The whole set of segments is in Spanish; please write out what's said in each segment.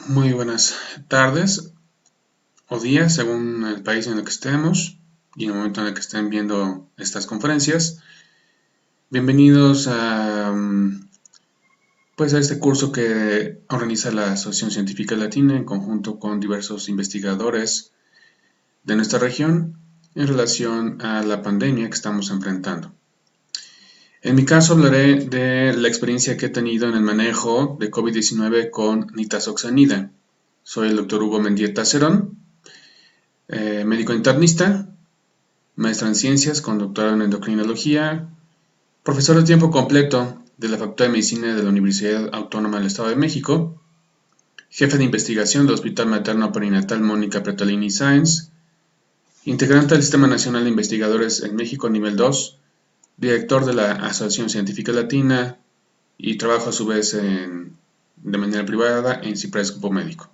Muy buenas tardes o días según el país en el que estemos y en el momento en el que estén viendo estas conferencias. Bienvenidos a este curso que organiza la Asociación Científica Latina en conjunto con diversos investigadores de nuestra región en relación a la pandemia que estamos enfrentando. En mi caso hablaré de la experiencia que he tenido en el manejo de COVID-19 con nitazoxanida. Soy el doctor Hugo Mendieta Cerón, médico internista, maestra en ciencias con doctorado en endocrinología, profesor de tiempo completo de la Facultad de Medicina de la Universidad Autónoma del Estado de México, jefe de investigación del Hospital Materno Perinatal Mónica Pretalini Sáenz, integrante del Sistema Nacional de Investigadores en México nivel 2, director de la Asociación Científica Latina y trabajo a su vez de manera privada en Cypress Grupo Médico.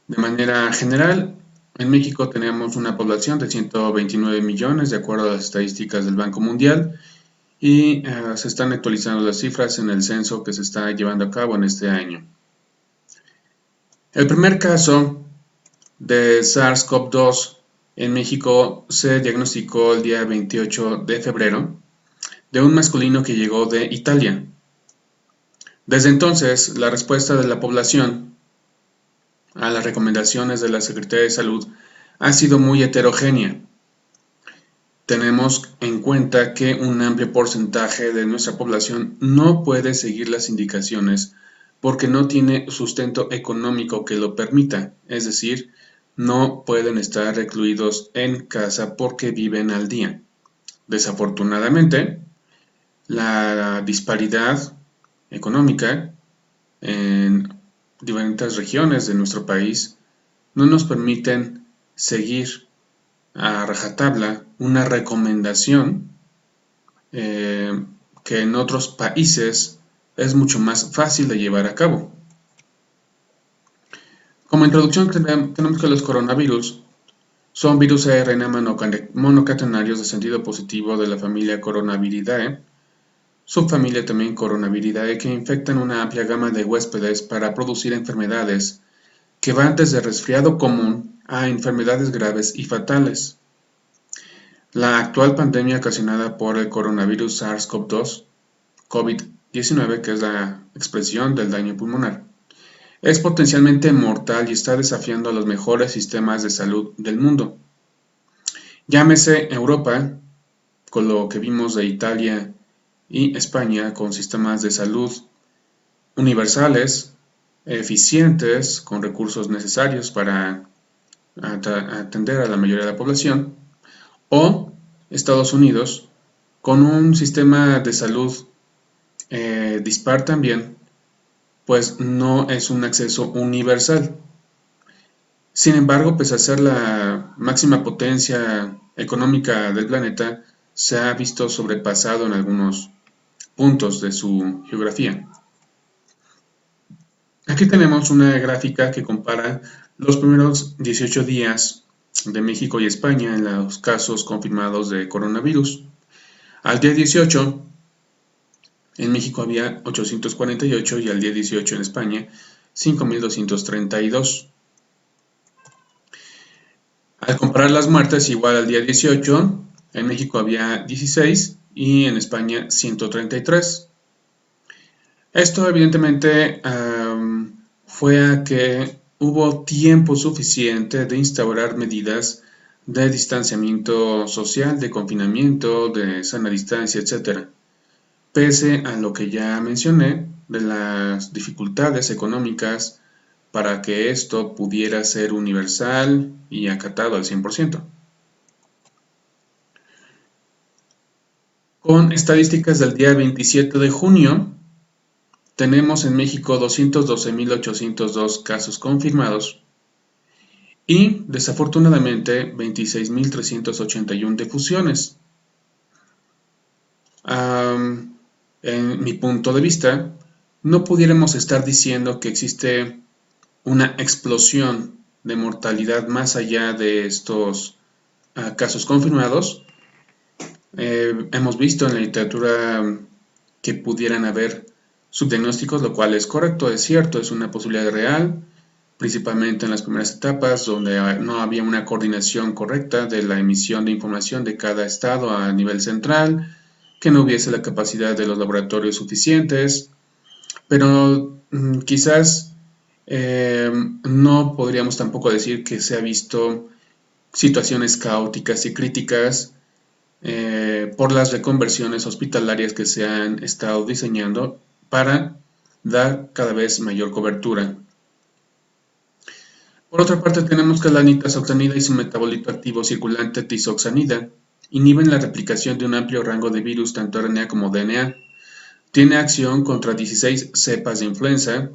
De manera general, en México tenemos una población de 129 millones de acuerdo a las estadísticas del Banco Mundial y se están actualizando las cifras en el censo que se está llevando a cabo en este año. El primer caso de SARS-CoV-2 en México se diagnosticó el día 28 de febrero de un masculino que llegó de Italia. Desde entonces, la respuesta de la población a las recomendaciones de la Secretaría de Salud ha sido muy heterogénea. Tenemos en cuenta que un amplio porcentaje de nuestra población no puede seguir las indicaciones porque no tiene sustento económico que lo permita, es decir, no pueden estar recluidos en casa porque viven al día. Desafortunadamente, la disparidad económica en diferentes regiones de nuestro país no nos permiten seguir a rajatabla una recomendación que en otros países es mucho más fácil de llevar a cabo. Como introducción tenemos que los coronavirus son virus ARN monocatenarios de sentido positivo de la familia Coronaviridae, subfamilia también Coronaviridae, que infectan una amplia gama de huéspedes para producir enfermedades que van desde resfriado común a enfermedades graves y fatales. La actual pandemia ocasionada por el coronavirus SARS-CoV-2, COVID-19, que es la expresión del daño pulmonar, es potencialmente mortal y está desafiando a los mejores sistemas de salud del mundo. Llámese Europa, con lo que vimos de Italia y España, con sistemas de salud universales, eficientes, con recursos necesarios para atender a la mayoría de la población, o Estados Unidos, con un sistema de salud dispar también, pues no es un acceso universal. Sin embargo, pese a ser la máxima potencia económica del planeta, se ha visto sobrepasado en algunos puntos de su geografía. Aquí tenemos una gráfica que compara los primeros 18 días de México y España en los casos confirmados de coronavirus. Al día 18, en México había 848 y al día 18 en España 5.232. Al comparar las muertes igual al día 18, en México había 16 y en España 133. Esto evidentemente fue a que hubo tiempo suficiente de instaurar medidas de distanciamiento social, de confinamiento, de sana distancia, etc. Pese a lo que ya mencioné de las dificultades económicas para que esto pudiera ser universal y acatado al 100%. Con estadísticas del día 27 de junio, tenemos en México 212.802 casos confirmados y desafortunadamente 26.381 defunciones. En mi punto de vista, no pudiéramos estar diciendo que existe una explosión de mortalidad más allá de estos casos confirmados. Hemos visto en la literatura que pudieran haber subdiagnósticos, lo cual es correcto, es cierto, es una posibilidad real, principalmente en las primeras etapas donde no había una coordinación correcta de la emisión de información de cada estado a nivel central, que no hubiese la capacidad de los laboratorios suficientes, pero quizás no podríamos tampoco decir que se ha visto situaciones caóticas y críticas por las reconversiones hospitalarias que se han estado diseñando para dar cada vez mayor cobertura. Por otra parte, tenemos que la nitazoxanida y su metabolito activo circulante tisoxanida inhiben la replicación de un amplio rango de virus, tanto RNA como DNA. Tiene acción contra 16 cepas de influenza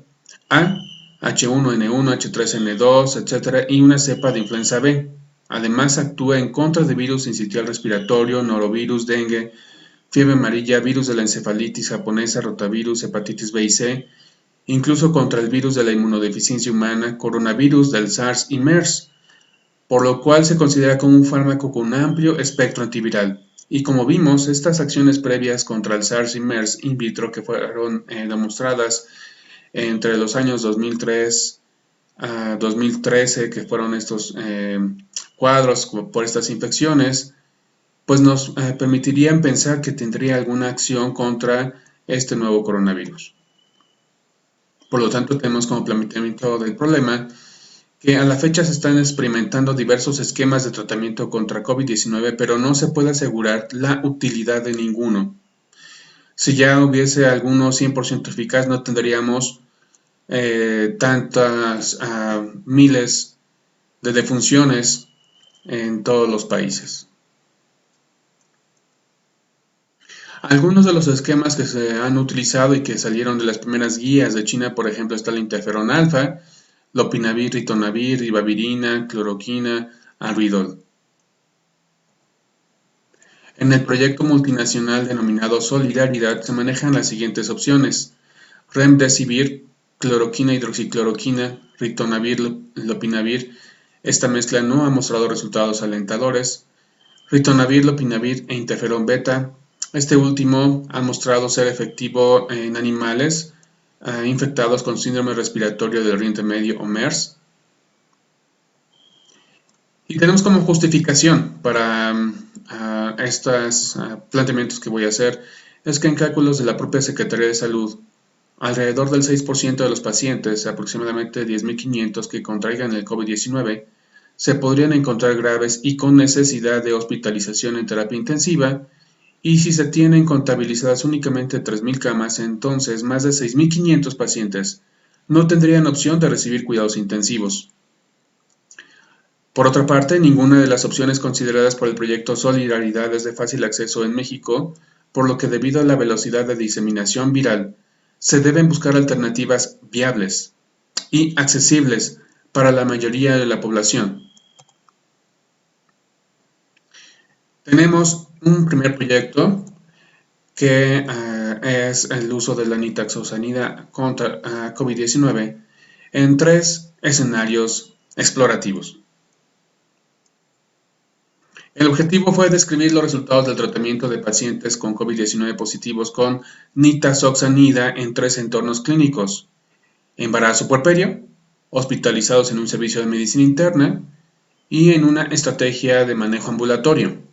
A, H1N1, H3N2, etc. y una cepa de influenza B. Además, actúa en contra de virus sincitial respiratorio, norovirus, dengue, fiebre amarilla, virus de la encefalitis japonesa, rotavirus, hepatitis B y C, incluso contra el virus de la inmunodeficiencia humana, coronavirus del SARS y MERS, por lo cual se considera como un fármaco con un amplio espectro antiviral. Y como vimos, estas acciones previas contra el SARS y MERS in vitro que fueron demostradas entre los años 2003 a 2013, que fueron estos cuadros por estas infecciones, pues nos permitirían pensar que tendría alguna acción contra este nuevo coronavirus. Por lo tanto, tenemos como planteamiento del problema que a la fecha se están experimentando diversos esquemas de tratamiento contra COVID-19, pero no se puede asegurar la utilidad de ninguno. Si ya hubiese alguno 100% eficaz, no tendríamos tantas miles de defunciones en todos los países. Algunos de los esquemas que se han utilizado y que salieron de las primeras guías de China, por ejemplo, está el interferón alfa, lopinavir, ritonavir, ribavirina, cloroquina, alridol. En el proyecto multinacional denominado Solidaridad se manejan las siguientes opciones: remdesivir, cloroquina, hidroxicloroquina, ritonavir, lopinavir. Esta mezcla no ha mostrado resultados alentadores. Ritonavir, lopinavir e interferón beta. Este último ha mostrado ser efectivo en animales infectados con síndrome respiratorio del Oriente Medio o MERS. Y tenemos como justificación para estos planteamientos que voy a hacer, es que en cálculos de la propia Secretaría de Salud, alrededor del 6% de los pacientes, aproximadamente 10.500 que contraigan el COVID-19, se podrían encontrar graves y con necesidad de hospitalización en terapia intensiva, y si se tienen contabilizadas únicamente 3.000 camas, entonces más de 6.500 pacientes no tendrían opción de recibir cuidados intensivos. Por otra parte, ninguna de las opciones consideradas por el proyecto Solidaridad es de fácil acceso en México, por lo que debido a la velocidad de diseminación viral, se deben buscar alternativas viables y accesibles para la mayoría de la población. Tenemos un primer proyecto que es el uso de la nitazoxanida contra COVID-19 en 3 escenarios explorativos. El objetivo fue describir los resultados del tratamiento de pacientes con COVID-19 positivos con nitazoxanida en 3 entornos clínicos: embarazo puerperio, hospitalizados en un servicio de medicina interna y en una estrategia de manejo ambulatorio.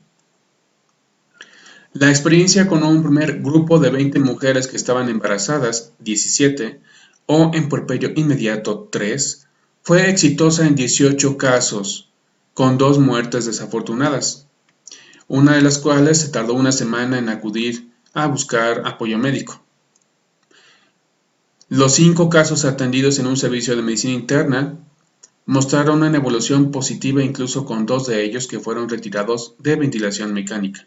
La experiencia con un primer grupo de 20 mujeres que estaban embarazadas, 17, o en puerperio inmediato, 3, fue exitosa en 18 casos, con 2 muertes desafortunadas, una de las cuales se tardó una semana en acudir a buscar apoyo médico. Los 5 casos atendidos en un servicio de medicina interna mostraron una evolución positiva, incluso con 2 de ellos que fueron retirados de ventilación mecánica.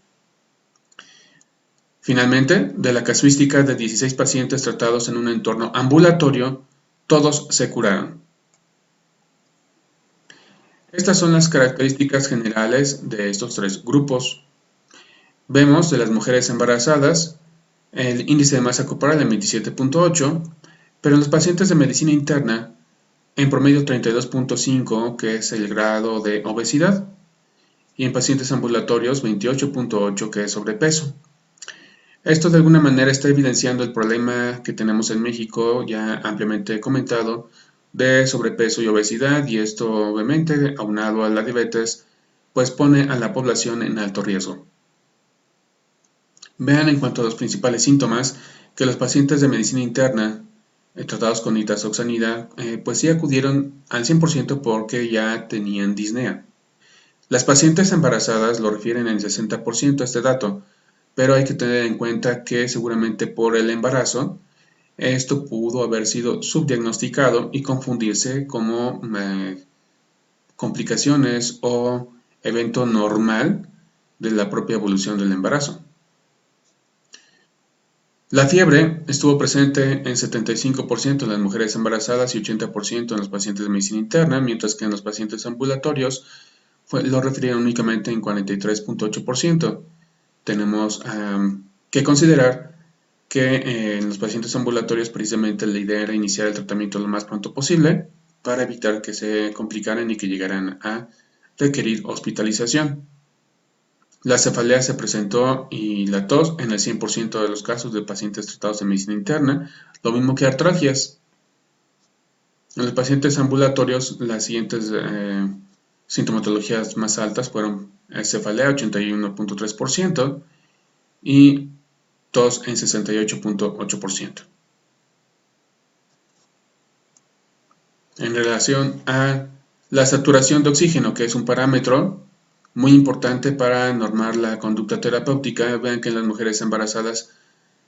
Finalmente, de la casuística de 16 pacientes tratados en un entorno ambulatorio, todos se curaron. Estas son las características generales de estos 3 grupos. Vemos de las mujeres embarazadas el índice de masa corporal en 27.8, pero en los pacientes de medicina interna en promedio 32.5, que es el grado de obesidad, y en pacientes ambulatorios 28.8, que es sobrepeso. Esto de alguna manera está evidenciando el problema que tenemos en México, ya ampliamente comentado, de sobrepeso y obesidad, y esto obviamente, aunado a la diabetes, pues pone a la población en alto riesgo. Vean en cuanto a los principales síntomas que los pacientes de medicina interna tratados con nitazoxanida, pues sí acudieron al 100% porque ya tenían disnea. Las pacientes embarazadas lo refieren en 60% a este dato, pero hay que tener en cuenta que seguramente por el embarazo esto pudo haber sido subdiagnosticado y confundirse como complicaciones o evento normal de la propia evolución del embarazo. La fiebre estuvo presente en 75% en las mujeres embarazadas y 80% en los pacientes de medicina interna, mientras que en los pacientes ambulatorios lo refirieron únicamente en 43.8%. Tenemos que considerar que en los pacientes ambulatorios precisamente la idea era iniciar el tratamiento lo más pronto posible para evitar que se complicaran y que llegaran a requerir hospitalización. La cefalea se presentó y la tos en el 100% de los casos de pacientes tratados en medicina interna, lo mismo que artralgias. En los pacientes ambulatorios, las siguientes sintomatologías más altas fueron cefalea 81.3% y tos en 68.8%. En relación a la saturación de oxígeno, que es un parámetro muy importante para normar la conducta terapéutica, vean que las mujeres embarazadas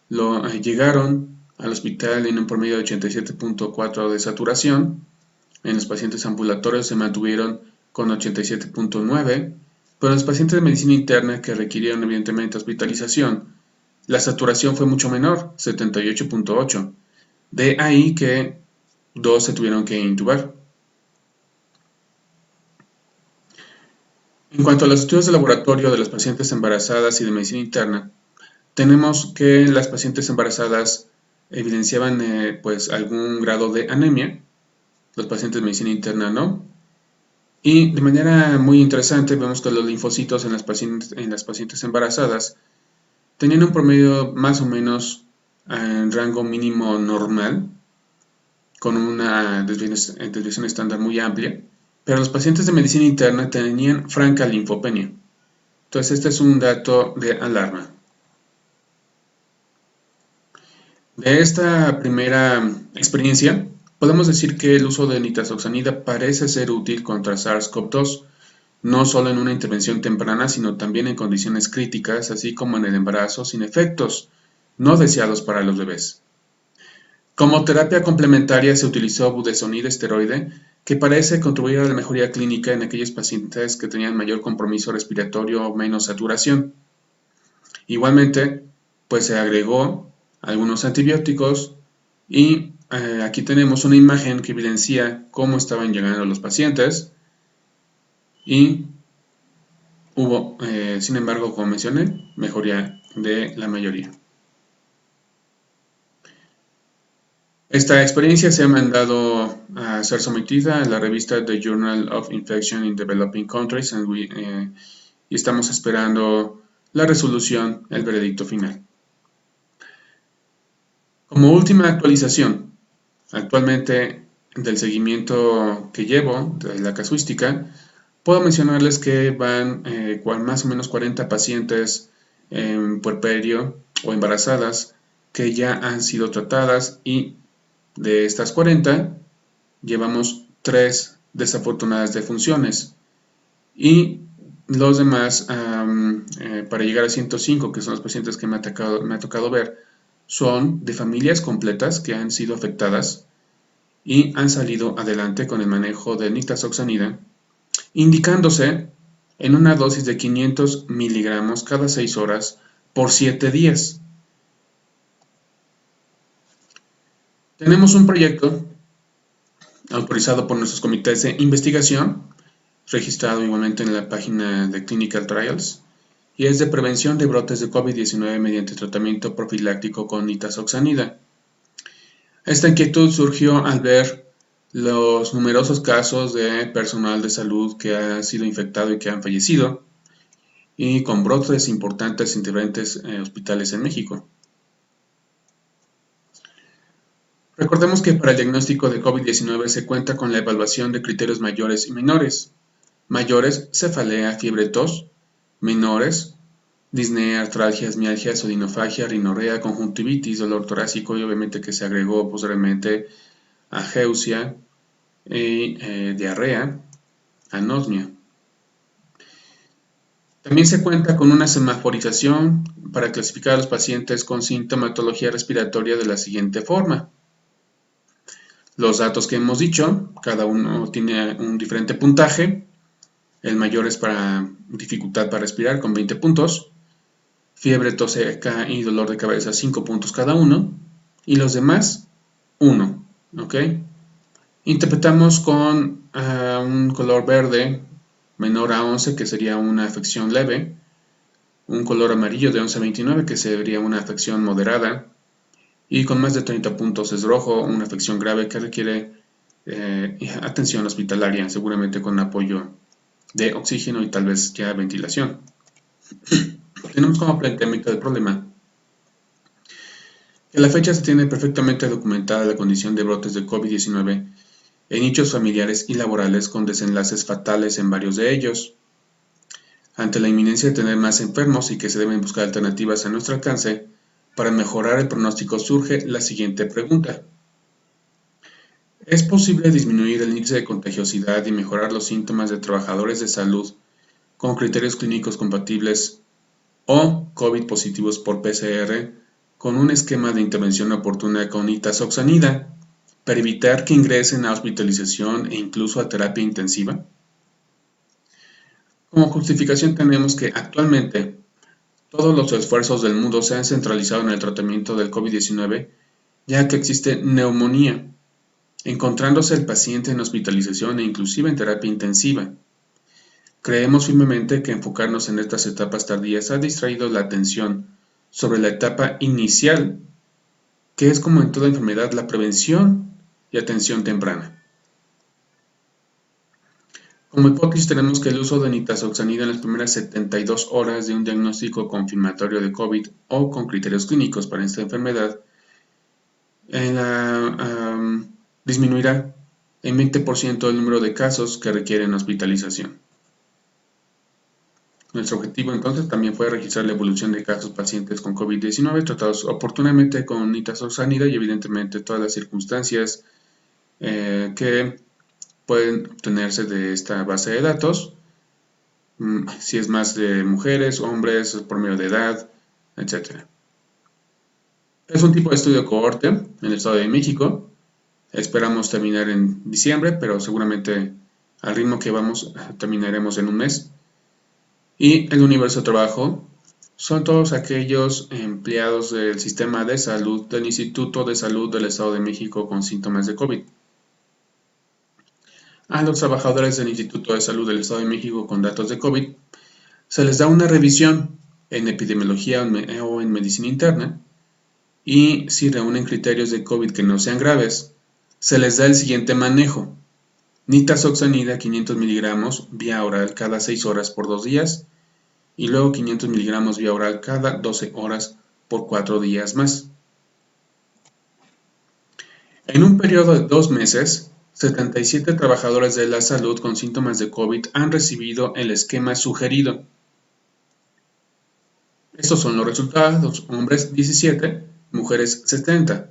llegaron al hospital en un promedio de 87.4 de saturación. En los pacientes ambulatorios se mantuvieron con 87.9, pero en los pacientes de medicina interna que requirieron evidentemente hospitalización, la saturación fue mucho menor, 78.8. De ahí que 2 se tuvieron que intubar. En cuanto a los estudios de laboratorio de las pacientes embarazadas y de medicina interna, tenemos que las pacientes embarazadas evidenciaban pues algún grado de anemia, los pacientes de medicina interna no. Y de manera muy interesante vemos que los linfocitos en las pacientes embarazadas tenían un promedio más o menos en rango mínimo normal, con una desviación estándar muy amplia, pero los pacientes de medicina interna tenían franca linfopenia. Entonces este es un dato de alarma. De esta primera experiencia, podemos decir que el uso de nitazoxanida parece ser útil contra SARS-CoV-2, no solo en una intervención temprana, sino también en condiciones críticas, así como en el embarazo sin efectos no deseados para los bebés. Como terapia complementaria se utilizó budesonida esteroide, que parece contribuir a la mejoría clínica en aquellos pacientes que tenían mayor compromiso respiratorio o menos saturación. Igualmente, pues se agregó algunos antibióticos y aquí tenemos una imagen que evidencia cómo estaban llegando los pacientes y hubo, sin embargo, como mencioné, mejoría de la mayoría. Esta experiencia se ha mandado a ser sometida a la revista The Journal of Infection in Developing Countries y estamos esperando la resolución, el veredicto final. Como última actualización, actualmente del seguimiento que llevo de la casuística, puedo mencionarles que van más o menos 40 pacientes en puerperio o embarazadas que ya han sido tratadas y de estas 40 llevamos 3 desafortunadas defunciones y los demás para llegar a 105, que son los pacientes que me ha tocado ver, son de familias completas que han sido afectadas y han salido adelante con el manejo de nitazoxanida, indicándose en una dosis de 500 miligramos cada 6 horas por 7 días. Tenemos un proyecto autorizado por nuestros comités de investigación, registrado igualmente en la página de Clinical Trials, y es de prevención de brotes de COVID-19 mediante tratamiento profiláctico con nitazoxanida. Esta inquietud surgió al ver los numerosos casos de personal de salud que ha sido infectado y que han fallecido, y con brotes importantes en diferentes hospitales en México. Recordemos que para el diagnóstico de COVID-19 se cuenta con la evaluación de criterios mayores y menores. Mayores, cefalea, fiebre, tos. Menores, disnea, artralgias, mialgias, odinofagia, rinorrea, conjuntivitis, dolor torácico y obviamente que se agregó posteriormente ageusia, diarrea, anosmia. También se cuenta con una semaforización para clasificar a los pacientes con sintomatología respiratoria de la siguiente forma. Los datos que hemos dicho, cada uno tiene un diferente puntaje. El mayor es para dificultad para respirar con 20 puntos. Fiebre, tos seca y dolor de cabeza 5 puntos cada uno. Y los demás 1. ¿Ok? Interpretamos con un color verde menor a 11 que sería una afección leve. Un color amarillo de 11 a 29 que sería una afección moderada. Y con más de 30 puntos es rojo, una afección grave que requiere atención hospitalaria, seguramente con apoyo de oxígeno y tal vez ya ventilación. Tenemos como planteamiento del problema que a la fecha se tiene perfectamente documentada la condición de brotes de COVID-19 en nichos familiares y laborales con desenlaces fatales en varios de ellos. Ante la inminencia de tener más enfermos y que se deben buscar alternativas a nuestro alcance, para mejorar el pronóstico surge la siguiente pregunta. ¿Es posible disminuir el índice de contagiosidad y mejorar los síntomas de trabajadores de salud con criterios clínicos compatibles o COVID positivos por PCR con un esquema de intervención oportuna con nitazoxanida para evitar que ingresen a hospitalización e incluso a terapia intensiva? Como justificación tenemos que actualmente todos los esfuerzos del mundo se han centralizado en el tratamiento del COVID-19, ya que existe neumonía, encontrándose el paciente en hospitalización e inclusive en terapia intensiva. Creemos firmemente que enfocarnos en estas etapas tardías ha distraído la atención sobre la etapa inicial, que es como en toda enfermedad la prevención y atención temprana. Como hipótesis tenemos que el uso de nitazoxanida en las primeras 72 horas de un diagnóstico confirmatorio de COVID o con criterios clínicos para esta enfermedad disminuirá en 20% el número de casos que requieren hospitalización. Nuestro objetivo entonces también fue registrar la evolución de casos pacientes con COVID-19 tratados oportunamente con nitazoxanida y evidentemente todas las circunstancias que pueden obtenerse de esta base de datos, si es más de mujeres, hombres, por medio de edad, etc. Es un tipo de estudio cohorte en el Estado de México. Esperamos terminar en diciembre, pero seguramente al ritmo que vamos terminaremos en un mes. Y el universo de trabajo son todos aquellos empleados del sistema de salud del Instituto de Salud del Estado de México con síntomas de COVID. A los trabajadores del Instituto de Salud del Estado de México con datos de COVID se les da una revisión en epidemiología o en medicina interna y si reúnen criterios de COVID que no sean graves, se les da el siguiente manejo. Nitazoxanida 500 miligramos vía oral cada 6 horas por 2 días y luego 500 miligramos vía oral cada 12 horas por 4 días más. En un periodo de 2 meses, 77 trabajadores de la salud con síntomas de COVID han recibido el esquema sugerido. Estos son los resultados: hombres 17, mujeres 70.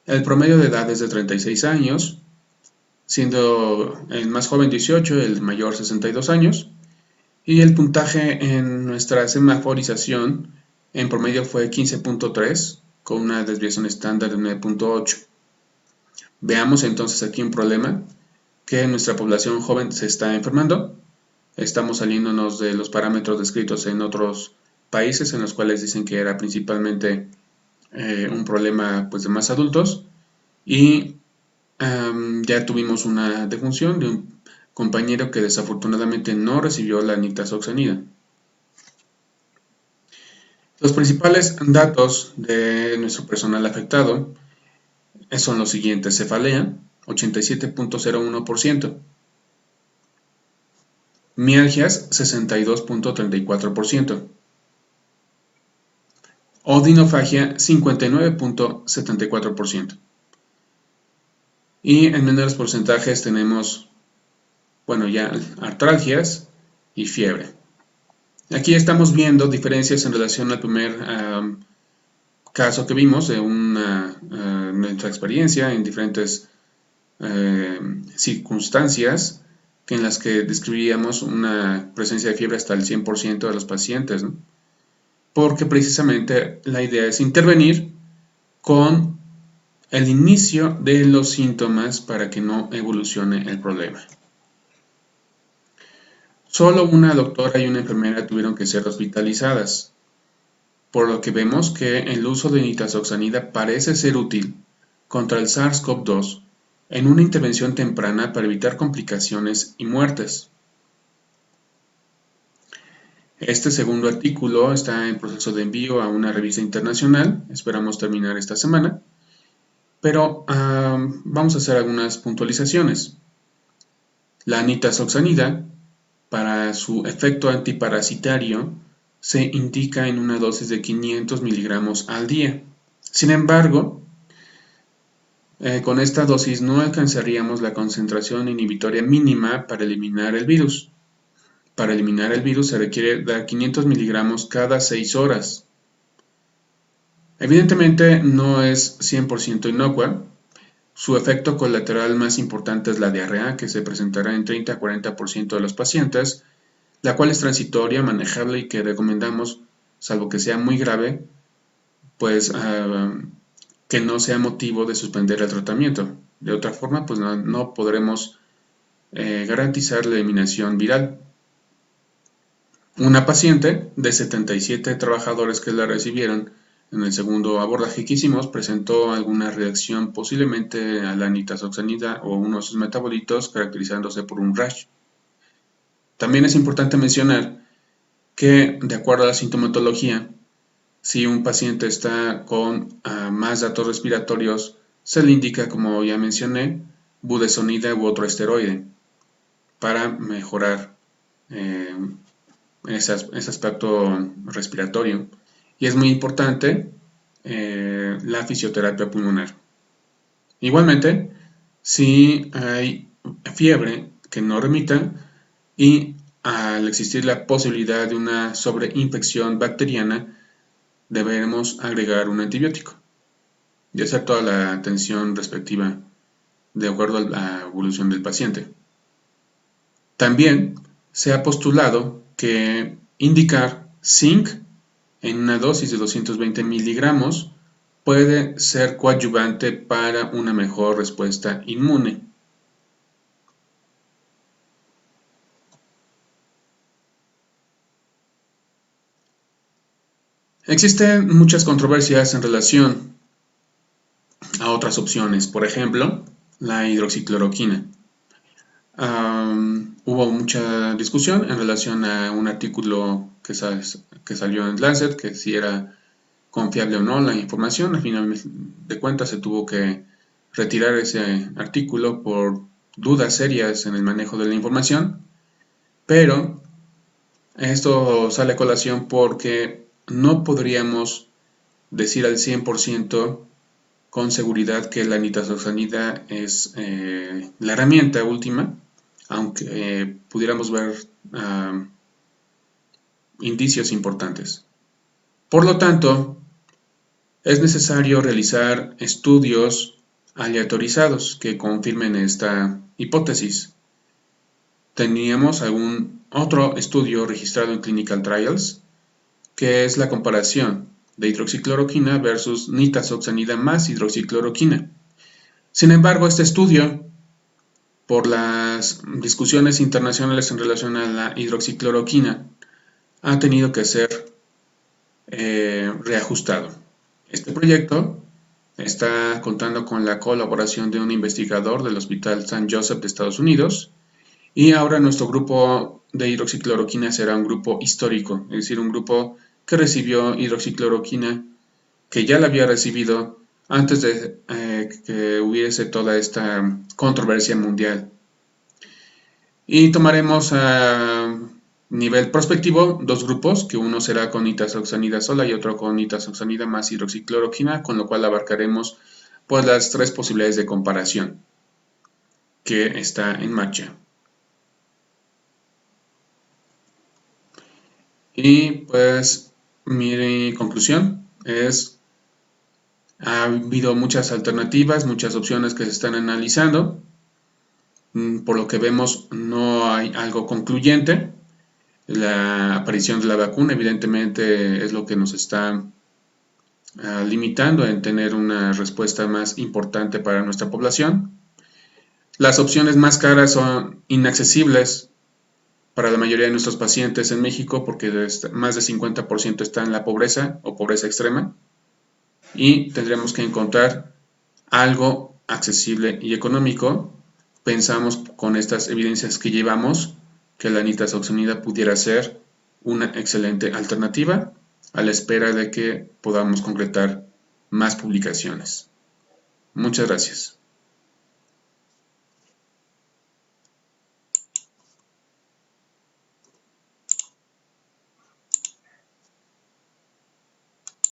El promedio de edad es de 36 años, siendo el más joven 18, el mayor 62 años. Y el puntaje en nuestra semaforización en promedio fue 15.3 con una desviación estándar de 9.8. Veamos entonces aquí un problema, que nuestra población joven se está enfermando. Estamos saliéndonos de los parámetros descritos en otros países en los cuales dicen que era principalmente un problema pues, de más adultos. Y ya tuvimos una defunción de un compañero que desafortunadamente no recibió la nitazoxanida. Los principales datos de nuestro personal afectado son los siguientes: cefalea, 87.01%, mialgias 62.34%, odinofagia 59.74%. Y en menores porcentajes tenemos, bueno, ya artralgias y fiebre. Aquí estamos viendo diferencias en relación al primer caso que vimos de nuestra experiencia en diferentes circunstancias en las que describíamos una presencia de fiebre hasta el 100% de los pacientes, ¿no? Porque precisamente la idea es intervenir con el inicio de los síntomas para que no evolucione el problema. Solo una doctora y una enfermera tuvieron que ser hospitalizadas, por lo que vemos que el uso de nitazoxanida parece ser útil contra el SARS-CoV-2 en una intervención temprana para evitar complicaciones y muertes. Este segundo artículo está en proceso de envío a una revista internacional, esperamos terminar esta semana, pero vamos a hacer algunas puntualizaciones. La nitazoxanida, para su efecto antiparasitario, se indica en una dosis de 500 miligramos al día. Sin embargo, con esta dosis no alcanzaríamos la concentración inhibitoria mínima para eliminar el virus. Para eliminar el virus se requiere dar 500 miligramos cada 6 horas. Evidentemente no es 100% inocua. Su efecto colateral más importante es la diarrea, que se presentará en 30 a 40% de los pacientes, la cual es transitoria, manejable y que recomendamos, salvo que sea muy grave, pues que no sea motivo de suspender el tratamiento. De otra forma, pues no podremos garantizar la eliminación viral. Una paciente de 77 trabajadores que la recibieron en el segundo abordaje que hicimos presentó alguna reacción posiblemente a la nitazoxanida o uno de sus metabolitos, caracterizándose por un rash. También es importante mencionar que, de acuerdo a la sintomatología, si un paciente está con más datos respiratorios, se le indica, como ya mencioné, budesonida u otro esteroide para mejorar ese aspecto respiratorio. Y es muy importante la fisioterapia pulmonar. Igualmente, si hay fiebre que no remita y al existir la posibilidad de una sobreinfección bacteriana, deberemos agregar un antibiótico y hacer toda la atención respectiva de acuerdo a la evolución del paciente. También se ha postulado que indicar zinc en una dosis de 220 miligramos puede ser coadyuvante para una mejor respuesta inmune. Existen muchas controversias en relación a otras opciones, por ejemplo, la hidroxicloroquina. Hubo mucha discusión en relación a un artículo que salió en Lancet, que si era confiable o no la información. Al final de cuentas se tuvo que retirar ese artículo por dudas serias en el manejo de la información, pero esto sale a colación porque no podríamos decir al 100% con seguridad que la nitazoxanida es la herramienta última, aunque pudiéramos ver indicios importantes. Por lo tanto, es necesario realizar estudios aleatorizados que confirmen esta hipótesis. Teníamos algún otro estudio registrado en Clinical Trials, que es la comparación de hidroxicloroquina versus nitazoxanida más hidroxicloroquina. Sin embargo, este estudio, por las discusiones internacionales en relación a la hidroxicloroquina, ha tenido que ser reajustado. Este proyecto está contando con la colaboración de un investigador del Hospital St. Joseph de Estados Unidos, y ahora nuestro grupo de hidroxicloroquina será un grupo histórico, es decir, un grupo que recibió hidroxicloroquina, que ya la había recibido antes de que hubiese toda esta controversia mundial. Y tomaremos a nivel prospectivo dos grupos, que uno será con nitazoxanida sola y otro con nitazoxanida más hidroxicloroquina, con lo cual abarcaremos pues las tres posibilidades de comparación que está en marcha. Y pues mi conclusión es, ha habido muchas alternativas, muchas opciones que se están analizando. Por lo que vemos, no hay algo concluyente. La aparición de la vacuna evidentemente es lo que nos está limitando en tener una respuesta más importante para nuestra población. Las opciones más caras son inaccesibles para la mayoría de nuestros pacientes en México porque más de 50% está en la pobreza o pobreza extrema y tendremos que encontrar algo accesible y económico. Pensamos con estas evidencias que llevamos que la nitazoxanida pudiera ser una excelente alternativa a la espera de que podamos concretar más publicaciones. Muchas gracias.